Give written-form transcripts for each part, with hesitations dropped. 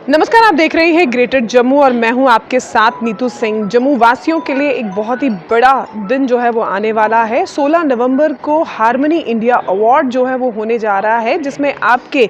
नमस्कार, आप देख रहे हैं ग्रेटर जम्मू और मैं हूं आपके साथ नीतू सिंह। जम्मू वासियों के लिए एक बहुत ही बड़ा दिन जो है वो आने वाला है। 16 नवंबर को हारमनी इंडिया अवार्ड जो है वो होने जा रहा है, जिसमें आपकी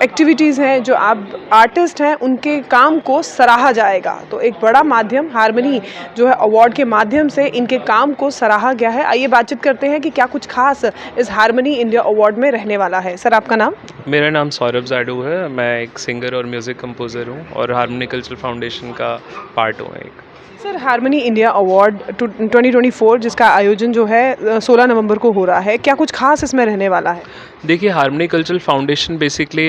एक्टिविटीज़ हैं, जो आप आर्टिस्ट हैं, उनके काम को सराहा जाएगा। तो एक बड़ा माध्यम हारमनी जो है अवार्ड के माध्यम से इनके काम को सराहा गया है। आइए बातचीत करते हैं कि क्या कुछ खास इस हारमनी इंडिया अवार्ड में रहने वाला है। सर, आपका नाम? मेरा नाम सौरभ जाडू है। मैं एक सिंगर और म्यूज़िक कंपोज़र हूँ और हार्मनी कल्चरल फाउंडेशन का पार्ट हूँ एक। सर, हारमनी इंडिया अवार्ड 2024 जिसका आयोजन जो है 16 नवंबर को हो रहा है, क्या कुछ खास इसमें रहने वाला है? देखिए, हार्मनी कल्चरल फाउंडेशन बेसिकली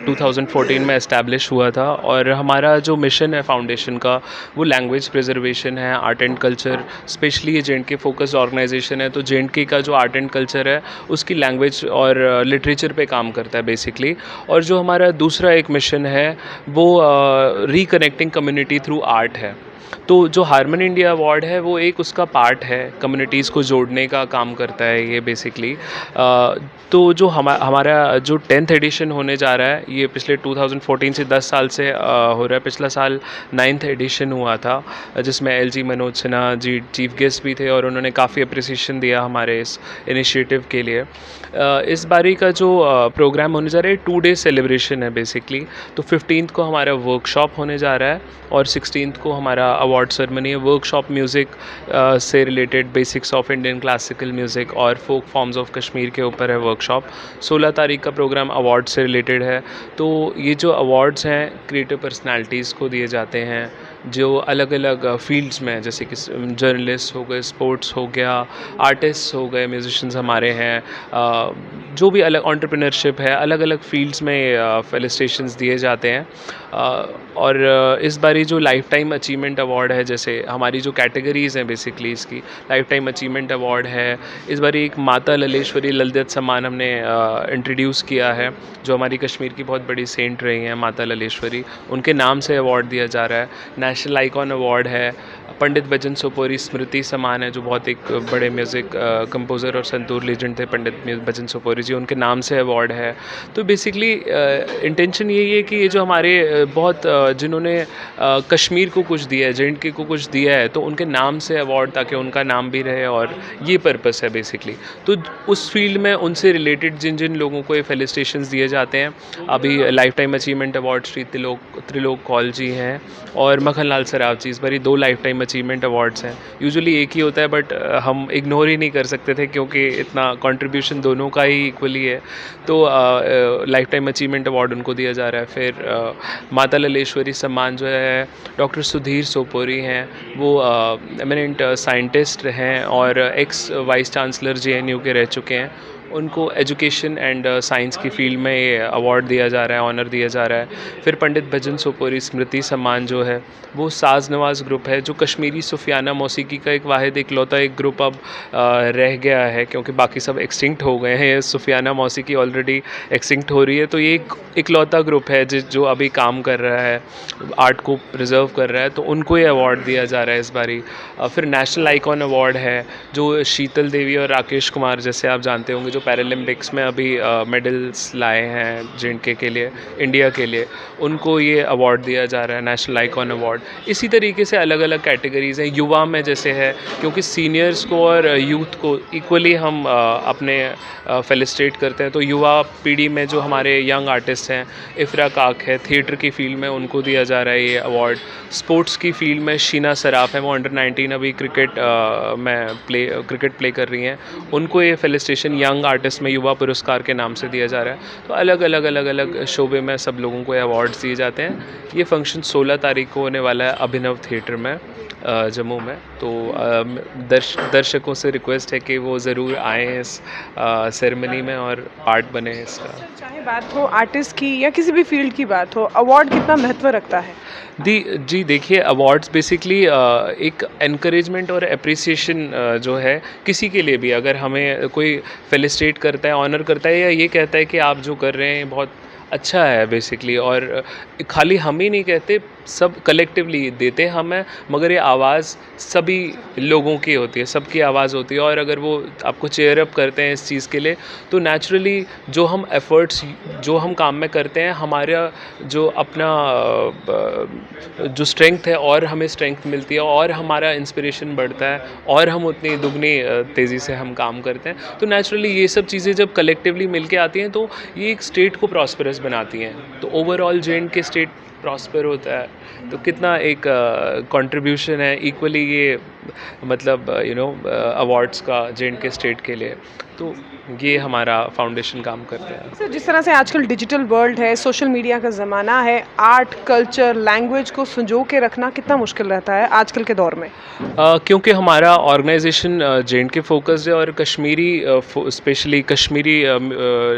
2014 में एस्टैब्लिश हुआ था और हमारा जो मिशन है फाउंडेशन का वो लैंग्वेज प्रिजर्वेशन है, आर्ट एंड कल्चर। स्पेशली ये जे.एंड.के फोकस्ड ऑर्गेनाइजेशन है, तो जे.एंड.के का जो आर्ट एंड कल्चर है उसकी लैंग्वेज और लिटरेचर पे काम करता है बेसिकली। और जो हमारा दूसरा एक मिशन है वो रिकनेक्टिंग कम्युनिटी थ्रू आर्ट है। तो जो हारमनी इंडिया अवार्ड है वो एक उसका पार्ट है, कम्युनिटीज़ को जोड़ने का काम करता है ये बेसिकली। तो जो हमारा जो 10th एडिशन होने जा रहा है, ये पिछले 2014 से 10 साल से हो रहा है। पिछला साल 9th एडिशन हुआ था, जिसमें LG Manoj Sinha ji chief guest भी थे और उन्होंने काफ़ी अप्रिसिएशन दिया हमारे इस इनिशिएटिव के लिए। इस बारी का जो प्रोग्राम होने जा रहा है 2 डे सेलिब्रेशन है बेसिकली। तो 15th को हमारा वर्कशॉप होने जा रहा है और 16th को हमारा अवार्ड सेरेमनी है। वर्कशॉप म्यूज़िक से related basics of Indian classical music और फोक फॉर्म्स ऑफ कश्मीर के ऊपर है वर्कशॉप। 16 तारीख का प्रोग्राम अवार्ड से रिलेटेड है। तो ये जो अवार्ड्स हैं क्रिएटिव पर्सनालिटीज़ को दिए जाते हैं जो अलग अलग फील्ड्स में, जैसे कि जर्नलिस्ट हो गए, स्पोर्ट्स हो गया, आर्टिस्ट हो गए, म्यूजिशियंस हमारे हैं, जो भी अलग एंटरप्रेन्योरशिप है, अलग अलग फील्ड्स में फेलिसिटेशंस दिए जाते हैं। और इस बारी जो लाइफ टाइम अचीवमेंट अवार्ड है, जैसे हमारी जो कैटेगरीज़ हैं बेसिकली इसकी लाइफ टाइम अचीवमेंट अवार्ड है। इस बारी एक माता ललेश्वरी ललित सम्मान हमने इंट्रोड्यूस किया है, जो हमारी कश्मीर की बहुत बड़ी सेंट रही हैं माता ललेश्वरी, उनके नाम से अवार्ड दिया जा रहा है। नेशनल आइकॉन अवार्ड है। पंडित भजन सोपोरी स्मृति सम्मान है, जो बहुत एक बड़े म्यूज़िक कंपोज़र और संतूर लीजेंड थे पंडित भजन सोपोरी जी, उनके नाम से अवार्ड है। तो बेसिकली इंटेंशन यही है कि ये जो हमारे जिन्होंने कश्मीर को कुछ दिया है, जे.एंड.के को कुछ दिया है, तो उनके नाम से अवार्ड, ताकि उनका नाम भी रहे, और ये पर्पस है बेसिकली। तो उस फील्ड में उनसे रिलेटेड जिन जिन लोगों को ये फेलिसिटेशंस दिए जाते हैं, अभी life time achievement award Shri Trilok Kaul ji हैं और मक्खन लाल सराफ जी, इस बारी 2 लाइफ टाइम अचीवमेंट अवार्ड्स हैं। यूजुअली एक ही होता है, बट हम इग्नोर ही नहीं कर सकते थे क्योंकि इतना कंट्रीब्यूशन दोनों का ही इक्वली है। तो लाइफ टाइम अचीवमेंट अवार्ड उनको दिया जा रहा है। फिर माता ललेश्वरी सम्मान जो है डॉक्टर सुधीर सोपोरी हैं, वो एमिनेंट साइंटिस्ट हैं और एक्स वाइस चांसलर जेएनयू के रह चुके हैं। उनको एजुकेशन एंड साइंस की फील्ड में ये अवार्ड दिया जा रहा है, ऑनर दिया जा रहा है। फिर पंडित भजन सोपोरी स्मृति सम्मान जो है वो साज नवाज ग्रुप है, जो कश्मीरी सूफियाना मौसीकी का एक वाहिद इकलौता एक ग्रुप अब रह गया है, क्योंकि बाकी सब एक्सटिंक्ट हो गए हैं। सूफियाना मौसीकी ऑलरेडी एक्सटिंक्ट हो रही है, तो ये एक इकलौता ग्रुप है जो अभी काम कर रहा है, आर्ट को प्रिजर्व कर रहा है, तो उनको ये अवार्ड दिया जा रहा है इस बारी। फिर नेशनल आइकॉन अवार्ड है, जो शीतल देवी और राकेश कुमार, जैसे आप जानते होंगे, जो पैरालंपिक्स में अभी मेडल्स लाए हैं जे.एंड.के के लिए, इंडिया के लिए, उनको ये अवार्ड दिया जा रहा है, नेशनल आइकॉन अवार्ड। इसी तरीके से अलग अलग कैटेगरीज़ हैं। युवा में जैसे है, क्योंकि सीनियर्स को और यूथ को इक्वली हम अपने फेलिसिटेट करते हैं, तो युवा पीढ़ी में जो हमारे यंग आर्टिस्ट हैं, इफ़रा काक है, थिएटर की फील्ड में, उनको दिया जा रहा है ये अवार्ड। स्पोर्ट्स की फील्ड में शीना सराफ है, वो अंडर 19 अभी क्रिकेट प्ले कर रही हैं, उनको ये फेलिसिटेशन यंग आर्टिस्ट में युवा पुरस्कार के नाम से दिया जा रहा है। तो अलग अलग शोबे में सब लोगों को ये अवार्ड्स दिए जाते हैं। ये फंक्शन 16 तारीख को होने वाला है अभिनव थिएटर में जम्मू में। तो दर्शकों से रिक्वेस्ट है कि वो ज़रूर आएँ इस सेरेमनी में और पार्ट बने इसका। चाहे बात हो आर्टिस्ट की या किसी भी फील्ड की बात हो, अवार्ड कितना महत्व रखता है? जी देखिए, अवार्ड्स बेसिकली एक एनकरेजमेंट और एप्रिसिएशन जो है किसी के लिए भी, अगर हमें कोई फेलिसिटेट करता है, ऑनर करता है, या ये कहता है कि आप जो कर रहे हैं बहुत अच्छा है बेसिकली। और खाली हम ही नहीं कहते, सब कलेक्टिवली देते हम हैं, मगर ये आवाज़ सभी लोगों की होती है, सबकी आवाज़ होती है। और अगर वो आपको चेयर अप करते हैं इस चीज़ के लिए, तो नेचुरली जो हम एफ़र्ट्स जो हम काम में करते हैं, हमारा जो अपना जो स्ट्रेंथ है और हमें स्ट्रेंथ मिलती है और हमारा इंस्पिरेशन बढ़ता है और हम उतनी दुगनी तेज़ी से हम काम करते हैं। तो नेचुरली ये सब चीज़ें जब कलेक्टिवली मिल के आती हैं, तो ये एक स्टेट को प्रॉस्परस बनाती हैं। तो ओवरऑल जे.एंड.के स्टेट प्रॉस्पर होता है। तो कितना एक कंट्रीब्यूशन है इक्वली ये, मतलब अवार्ड्स का जे.एंड.के स्टेट के लिए। तो ये हमारा फाउंडेशन काम करता है। सर, जिस तरह से आजकल डिजिटल वर्ल्ड है, सोशल मीडिया का ज़माना है, आर्ट, कल्चर, लैंग्वेज को संजो के रखना कितना मुश्किल रहता है आजकल के दौर में? क्योंकि हमारा ऑर्गेनाइजेशन जे.एंड.के फोकस्ड है और Kashmiri specially Kashmiri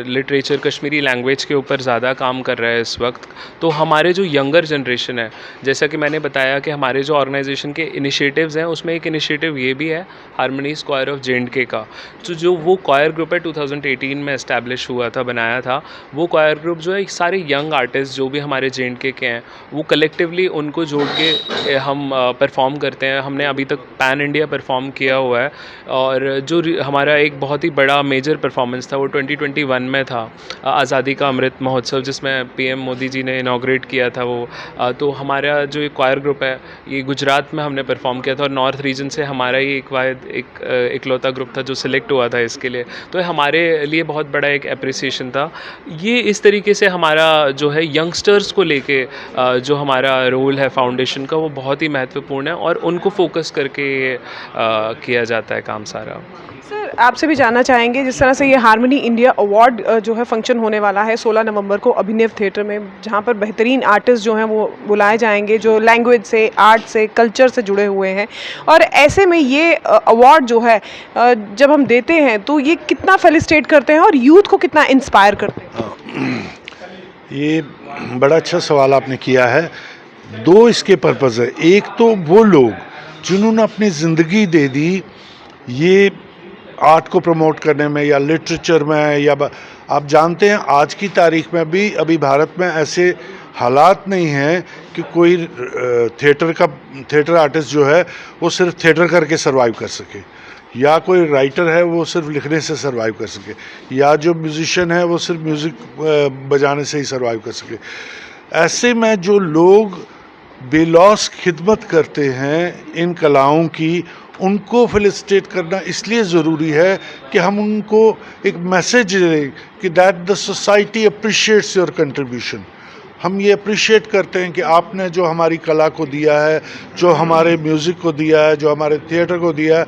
literature, Kashmiri language के ऊपर ज़्यादा काम कर रहा है इस वक्त। तो हमारे जो यंगर जनरेशन है, जैसा कि मैंने बताया कि हमारे जो ऑर्गेनाइजेशन के इनिशिएटिव्स हैं, उसमें एक इनिशिएटिव ये भी है हारमोनीज़ क्वायर ऑफ जे.एंड.के का। जो वो क्वायर ग्रुप है 2018 में एस्टैब्लिश हुआ था, बनाया था। वो क्वायर ग्रुप जो है, सारे यंग आर्टिस्ट जो भी हमारे जे.एंड.के के हैं, वो कलेक्टिवली उनको जोड़ के हम परफॉर्म करते हैं। हमने अभी तक पैन इंडिया परफॉर्म किया हुआ है। और जो हमारा एक बहुत ही बड़ा मेजर परफॉर्मेंस था, वो 2021 में था, आज़ादी का अमृत महोत्सव, जिसमें पीएम मोदी जी ने इनॉग्रेट किया था वो। तो हमारा जो ये क्वायर ग्रुप है, ये गुजरात में हमने परफॉर्म किया था और नॉर्थ रीजन से हमारा ही इकलौता ग्रुप था जो सिलेक्ट हुआ था इसके लिए। तो हमारे लिए बहुत बड़ा एक एप्रिसिएशन था। ये इस तरीके से हमारा जो है यंगस्टर्स को लेके जो हमारा रोल है फाउंडेशन का, वो बहुत ही महत्वपूर्ण है और उनको फोकस करके किया जाता है काम सारा। सर, आपसे भी जानना चाहेंगे, जिस तरह से ये हारमोनी इंडिया अवार्ड जो है फंक्शन होने वाला है 16 नवंबर को अभिनव थिएटर में, जहाँ पर बेहतरीन आर्टिस्ट जो हैं वो बुलाए जाएंगे, जो लैंग्वेज से, आर्ट से, कल्चर से जुड़े हुए हैं। और ऐसे में ये अवार्ड जो है जब हम देते हैं, तो ये कितना फेलिसिटेट करते हैं और यूथ को कितना इंस्पायर करते हैं? ये बड़ा अच्छा सवाल आपने किया है। दो इसके पर्पज़ है। एक तो वो लोग जिन्होंने अपनी ज़िंदगी दे दी ये आर्ट को प्रमोट करने में या लिटरेचर में, या आप जानते हैं आज की तारीख में भी अभी भारत में ऐसे हालात नहीं हैं कि कोई थिएटर आर्टिस्ट जो है वो सिर्फ थिएटर करके सर्वाइव कर सके, या कोई राइटर है वो सिर्फ लिखने से सर्वाइव कर सके, या जो म्यूज़िशियन है वो सिर्फ म्यूज़िक बजाने से ही सर्वाइव कर सके। ऐसे में जो लोग बेलौस खिदमत करते हैं इन कलाओं की, उनको फेलिसिटेट करना इसलिए ज़रूरी है कि हम उनको एक मैसेज दें कि that the society appreciates your contribution. हम ये अप्रिशिएट करते हैं कि आपने जो हमारी कला को दिया है, जो हमारे म्यूज़िक को दिया है, जो हमारे थिएटर को दिया है,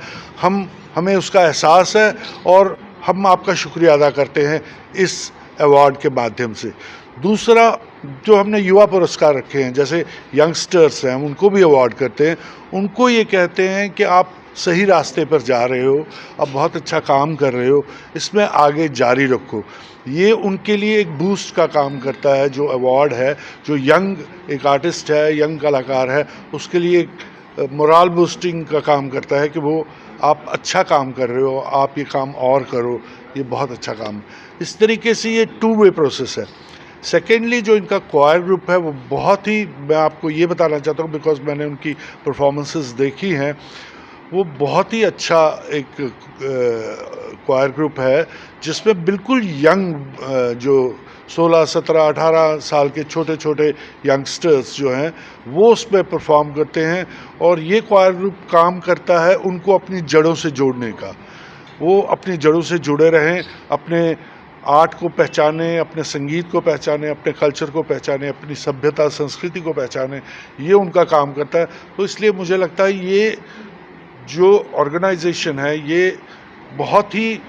हमें उसका एहसास है और हम आपका शुक्रिया अदा करते हैं इस अवार्ड के माध्यम से। दूसरा, जो हमने युवा पुरस्कार रखे हैं, जैसे यंगस्टर्स हैं, हम उनको भी अवार्ड करते हैं। उनको ये कहते हैं कि आप सही रास्ते पर जा रहे हो, आप बहुत अच्छा काम कर रहे हो, इसमें आगे जारी रखो। ये उनके लिए एक बूस्ट का काम करता है। जो अवार्ड है, जो यंग एक आर्टिस्ट है, यंग कलाकार है, उसके लिए एक मोरल बूस्टिंग का काम करता है कि वो आप अच्छा काम कर रहे हो, आप ये काम और करो, ये बहुत अच्छा काम। इस तरीके से ये टू वे प्रोसेस है। सेकेंडली, जो इनका क्वायर ग्रुप है वो बहुत ही, मैं आपको ये बताना चाहता हूँ बिकॉज मैंने उनकी परफॉर्मेंसेस देखी हैं, वो बहुत ही अच्छा एक क्वायर ग्रुप है जिसमें बिल्कुल यंग जो 16, 17, 18 साल के छोटे छोटे यंगस्टर्स जो हैं वो उसमें परफॉर्म करते हैं। और ये क्वायर ग्रुप काम करता है उनको अपनी जड़ों से जोड़ने का। वो अपनी जड़ों से जुड़े रहें, अपने आर्ट को पहचाने, अपने संगीत को पहचाने, अपने कल्चर को पहचाने, अपनी सभ्यता संस्कृति को पहचाने, ये उनका काम करता है। तो इसलिए मुझे लगता है ये जो ऑर्गेनाइजेशन है ये बहुत ही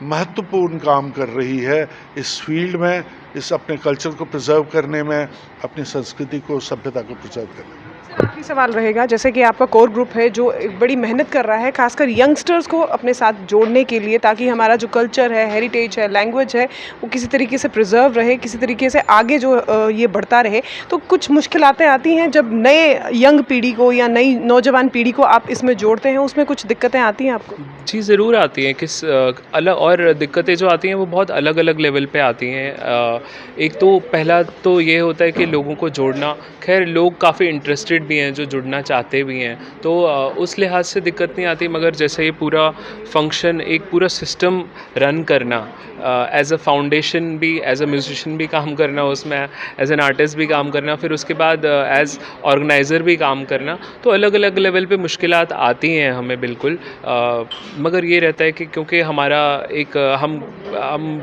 महत्वपूर्ण काम कर रही है इस फील्ड में, इस अपने कल्चर को प्रिजर्व करने में, अपनी संस्कृति को, सभ्यता को प्रिजर्व करने में। आखिरी सवाल रहेगा, जैसे कि आपका कोर ग्रुप है जो एक बड़ी मेहनत कर रहा है खासकर यंगस्टर्स को अपने साथ जोड़ने के लिए, ताकि हमारा जो कल्चर है, हेरिटेज है, लैंग्वेज है, वो किसी तरीके से प्रिजर्व रहे, किसी तरीके से आगे जो ये बढ़ता रहे। तो कुछ मुश्किलातें आती हैं जब नए यंग पीढ़ी को या नई नौजवान पीढ़ी को आप इसमें जोड़ते हैं, उसमें कुछ दिक्कतें आती हैं आपको? जी, ज़रूर आती हैं। अलग और दिक्कतें जो आती हैं वो बहुत अलग-अलग लेवल पे आती हैं। एक तो पहला तो ये होता है कि लोगों को जोड़ना, ख़ैर लोग काफ़ी इंटरेस्टेड भी हैं जो जुड़ना चाहते भी हैं, तो उस लिहाज से दिक्कत नहीं आती। मगर जैसे ये पूरा फंक्शन, एक पूरा सिस्टम रन करना, एज़ अ फाउंडेशन भी, एज़ अ म्यूजिशियन भी काम करना उसमें, एज़ एन आर्टिस्ट भी काम करना, फिर उसके बाद एज़ ऑर्गेनाइज़र भी काम करना, तो अलग-अलग लेवल पे मुश्किलात आती हैं हमें बिल्कुल। मगर ये रहता है कि क्योंकि हमारा एक हम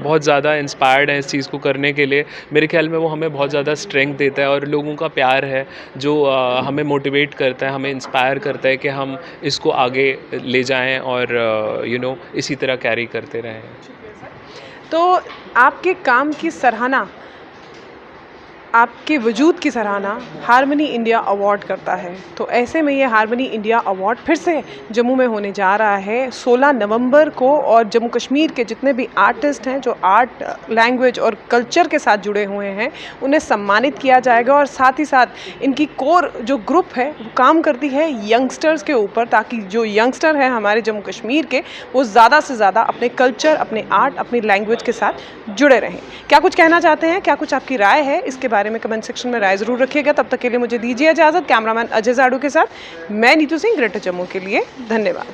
बहुत ज़्यादा इंस्पायर्ड हैं इस चीज़ को करने के लिए, मेरे ख्याल में वो हमें बहुत ज़्यादा स्ट्रेंथ देता है, और लोगों का प्यार है जो हमें मोटिवेट करता है, हमें इंस्पायर करता है कि हम इसको आगे ले जाएं और इसी तरह कैरी करते रहें। तो आपके काम की सराहना, आपके वजूद की सराहना हारमनी इंडिया अवार्ड करता है। तो ऐसे में ये हारमनी इंडिया अवार्ड फिर से जम्मू में होने जा रहा है 16 नवंबर को, और जम्मू कश्मीर के जितने भी आर्टिस्ट हैं जो आर्ट, लैंग्वेज और कल्चर के साथ जुड़े हुए हैं, उन्हें सम्मानित किया जाएगा। और साथ ही साथ इनकी कोर जो ग्रुप है वो काम करती है यंगस्टर्स के ऊपर, ताकि जो यंगस्टर हैं हमारे जम्मू कश्मीर के, वो ज़्यादा से ज़्यादा अपने कल्चर, अपने आर्ट, अपनी लैंग्वेज के साथ जुड़े रहें। क्या कुछ कहना चाहते हैं, क्या कुछ आपकी राय है, इसके बारे में कमेंट सेक्शन में राय ज़रूर रखिएगा। तब तक के लिए मुझे दीजिए इजाज़त। कैमरामैन अजय जाड़ू के साथ मैं नीतू सिंह, ग्रेटर जम्मू के लिए। धन्यवाद।